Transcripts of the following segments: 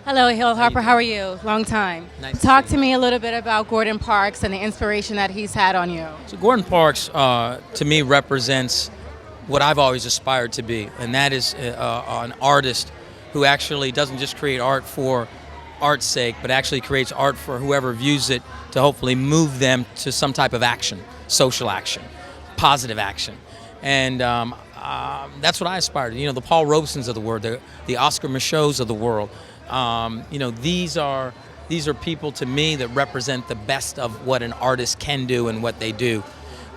Hello, Hill How you Harper. How are doing? you? Long time. Nice to Talk see to you. me a little bit about Gordon Parks and the inspiration that he's had on you. So Gordon Parks, to me, represents what I've always aspired to be, and that is an artist who actually doesn't just create art for art's sake, but actually creates art for whoever views it to hopefully move them to some type of action, social action, positive action, and that's what I aspire to. You know, the Paul Robesons of the world, the Oscar Michauds of the world. These are people to me that represent the best of what an artist can do and what they do.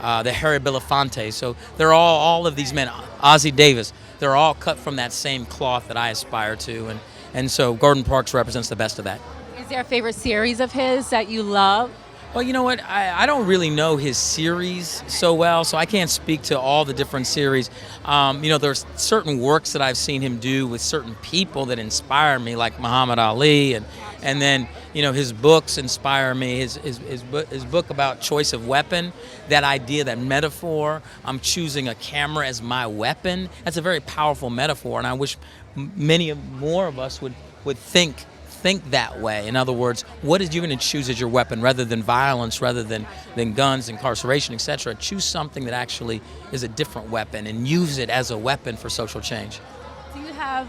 The Harry Belafonte. So they're all of these men. Ozzie Davis. They're all cut from that same cloth that I aspire to, and so Gordon Parks represents the best of that. Is there a favorite series of his that you love? Well, you know what? I don't really know his series so well, so I can't speak to all the different series. There's certain works that I've seen him do with certain people that inspire me, like Muhammad Ali, and then his books inspire me. His book about choice of weapon, that idea, that metaphor. I'm choosing a camera as my weapon. That's a very powerful metaphor, and I wish more of us would think that way. In other words, what is you going to choose as your weapon rather than violence, rather than guns, incarceration, etc. Choose something that actually is a different weapon and use it as a weapon for social change. Do you have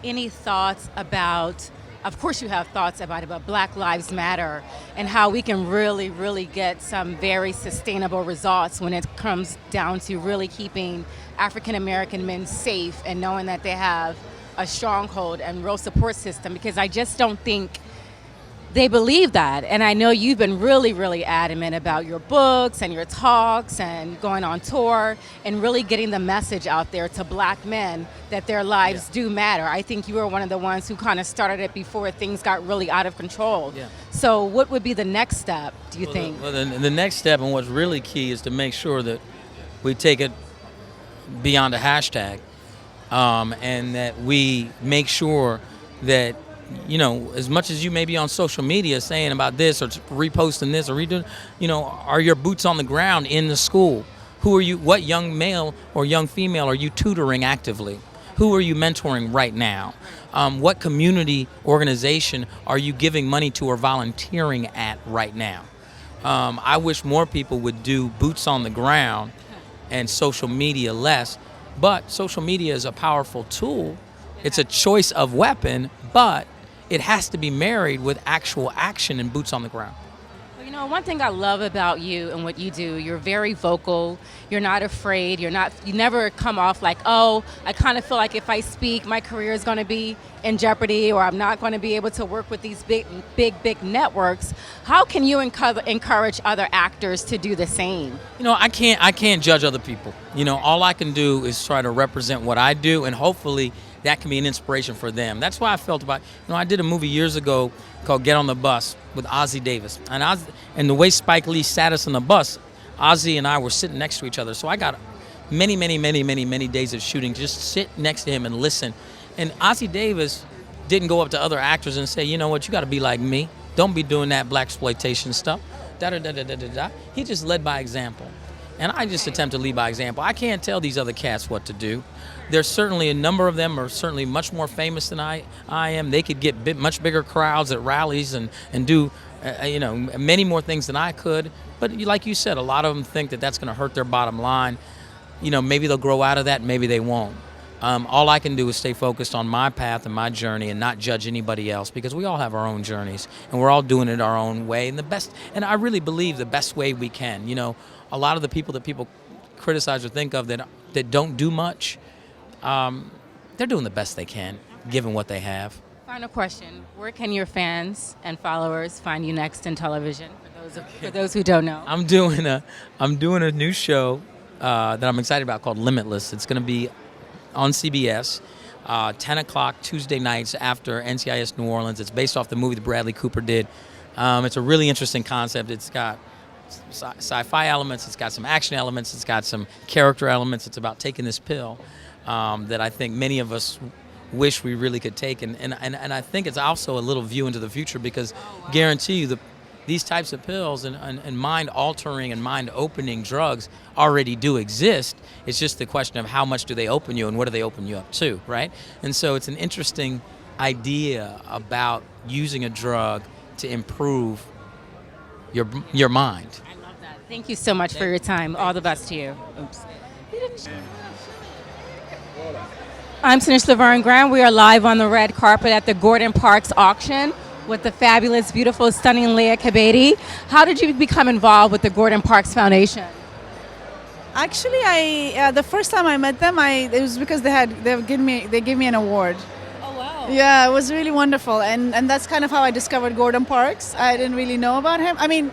any thoughts about, of course you have thoughts about it, but Black Lives Matter and how we can really, really get some very sustainable results when it comes down to really keeping African American men safe and knowing that they have a stronghold and real support system, because I just don't think they believe that. And I know you've been really, really adamant about your books and your talks and going on tour and really getting the message out there to black men that their lives Yeah. do matter. I think you were one of the ones who kind of started it before things got really out of control. Yeah. So what would be the next step, do you think? The next step, and what's really key, is to make sure that we take it beyond a hashtag, and that we make sure that as much as you may be on social media saying about this or reposting this or redoing, are your boots on the ground in the school? Who are you? What young male or young female are you tutoring actively? Who are you mentoring right now? What community organization are you giving money to or volunteering at right now? I wish more people would do boots on the ground and social media less. But social media is a powerful tool. It's a choice of weapon, but it has to be married with actual action and boots on the ground. Well, one thing I love about you and what you do, you're very vocal. You're not afraid. You never come off like, oh, I kind of feel like if I speak, my career is going to be in jeopardy, or I'm not going to be able to work with these big networks. How can you encourage other actors to do the same? I can't judge other people. All I can do is try to represent what I do, and hopefully that can be an inspiration for them. That's why I felt about, I did a movie years ago called Get on the Bus with Ozzie Davis. And the way Spike Lee sat us on the bus, Ozzie and I were sitting next to each other. So I got many days of shooting to just sit next to him and listen. And Ozzie Davis didn't go up to other actors and say, you know what, you got to be like me. Don't be doing that black exploitation stuff. Da da da da da da da. He just led by example. And I just attempt to lead by example. I can't tell these other cats what to do. There's certainly a number of them are certainly much more famous than I am. They could get much bigger crowds at rallies and do many more things than I could. But like you said, a lot of them think that that's going to hurt their bottom line. Maybe they'll grow out of that, maybe they won't. All I can do is stay focused on my path and my journey and not judge anybody else, because we all have our own journeys and we're all doing it our own way, and I really believe the best way we can. A lot of the people that people criticize or think of that don't do much, they're doing the best they can given what they have. Final question: where can your fans and followers find you next in television? For those who don't know, I'm doing a new show that I'm excited about called Limitless. It's going to be on CBS, 10 o'clock Tuesday nights after NCIS New Orleans. It's based off the movie that Bradley Cooper did. It's a really interesting concept. It's got sci-fi elements, it's got some action elements, it's got some character elements. It's about taking this pill that I think many of us wish we really could take. And I think it's also a little view into the future, because guarantee you these types of pills and mind-altering and mind-opening drugs already do exist. It's just the question of how much do they open you and what do they open you up to, right? And so it's an interesting idea about using a drug to improve your mind. I love that. Thank you so much for your time. All the best to you. Oops. I'm Sinish Laverne Graham. We are live on the red carpet at the Gordon Parks auction with the fabulous, beautiful, stunning Leah Kabady. How did you become involved with the Gordon Parks Foundation? Actually, the first time I met them, it was because they gave me an award. Oh wow! Yeah, it was really wonderful, and that's kind of how I discovered Gordon Parks. I didn't really know about him. I mean,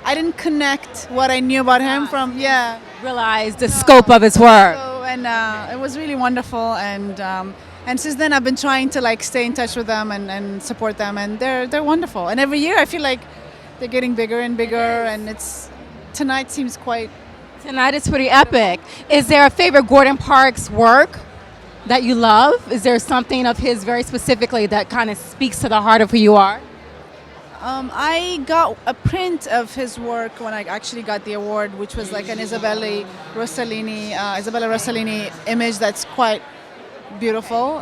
I didn't connect what I knew about him from Realize the scope of his work. So, and it was really wonderful, and since then I've been trying to like stay in touch with them and support them, and they're wonderful. And every year I feel like they're getting bigger and bigger, and tonight seems quite. Tonight is pretty epic. Is there a favorite Gordon Parks work that you love? Is there something of his very specifically that kind of speaks to the heart of who you are? I got a print of his work when I actually got the award, which was like an Isabella Rossellini image that's quite beautiful.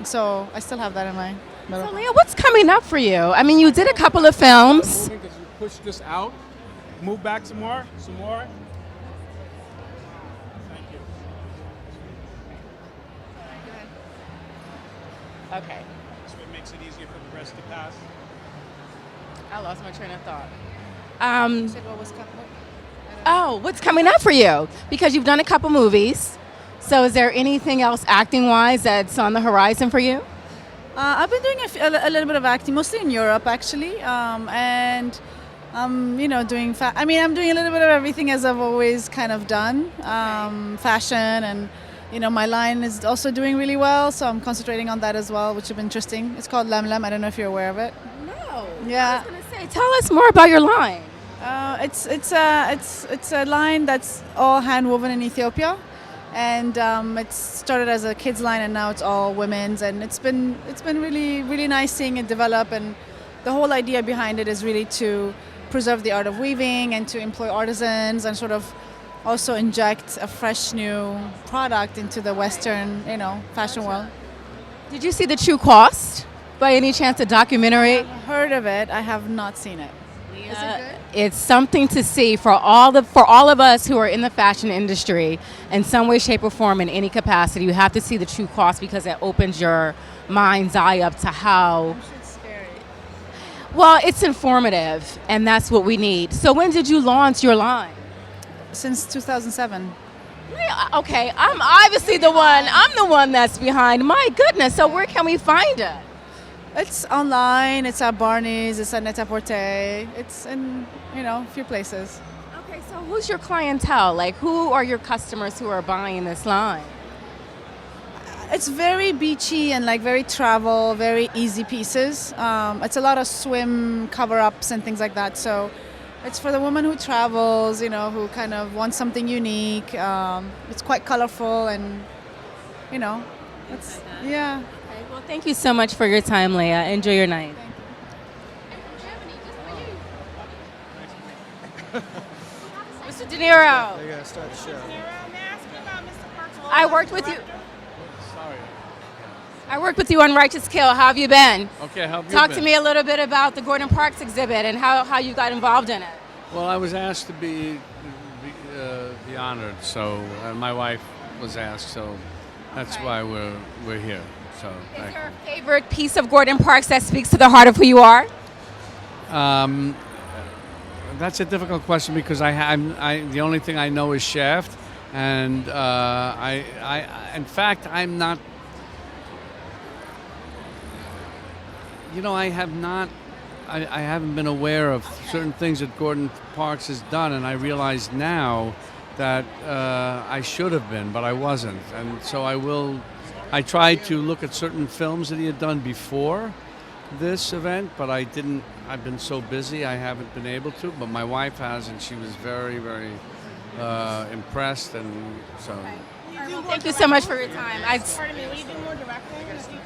So I still have that in my. So Leah, what's coming up for you? I mean, you did a couple of films. Because you push this out, move back some more. Thank you. Okay. This way makes it easier for the rest to pass. I lost my train of thought. Said what was coming? What's coming up for you? Because you've done a couple movies. So is there anything else acting-wise that's on the horizon for you? I've been doing a little bit of acting, mostly in Europe actually, and doing. I'm doing a little bit of everything as I've always kind of done. Fashion and. My line is also doing really well, so I'm concentrating on that as well, which has been interesting. It's called Lem Lem. I don't know if you're aware of it. No. Yeah. I was going to say, tell us more about your line. It's a line that's all hand woven in Ethiopia, and it started as a kids line, and now it's all women's, and it's been really really nice seeing it develop. And the whole idea behind it is really to preserve the art of weaving and to employ artisans and sort of also inject a fresh new product into the Western, fashion world. Did you see The True Cost by any chance, a documentary? I've heard of it. I have not seen it. Is it good? It's something to see for all of us who are in the fashion industry in some way, shape, or form in any capacity. You have to see The True Cost because it opens your mind's eye up to how. I'm sure it's scary. Well, it's informative, and that's what we need. So when did you launch your line? Since 2007. Okay, I'm obviously the one. I'm the one that's behind. My goodness. So where can we find it? It's online. It's at Barney's. It's at Net-a-Porter. It's in a few places. Okay, so who's your clientele? Like, who are your customers who are buying this line? It's very beachy and like very travel, very easy pieces. It's a lot of swim cover-ups and things like that. So. It's for the woman who travels, who kind of wants something unique. It's quite colorful and, yeah. Okay, well, thank you so much for your time, Leah. Enjoy your night. Mr. De Niro. I gotta start the show. I worked with you. Sorry. I worked with you on Righteous Kill. How have you been? Okay, how have you Talk been? to me a little bit about the Gordon Parks exhibit and how you got involved in it. Well, I was asked to be honored, so my wife was asked, so that's Okay. why we're here. So Is there a favorite piece of Gordon Parks that speaks to the heart of who you are? that's a difficult question because the only thing I know is Shaft, and in fact I'm not. I have not. I haven't been aware of certain things that Gordon Parks has done, and I realize now that I should have been, but I wasn't. And so I will. I tried to look at certain films that he had done before this event, but I didn't. I've been so busy, I haven't been able to. But my wife has, and she was very, very impressed, and so. Thank you so much for your time. Pardon me, will you do more directing?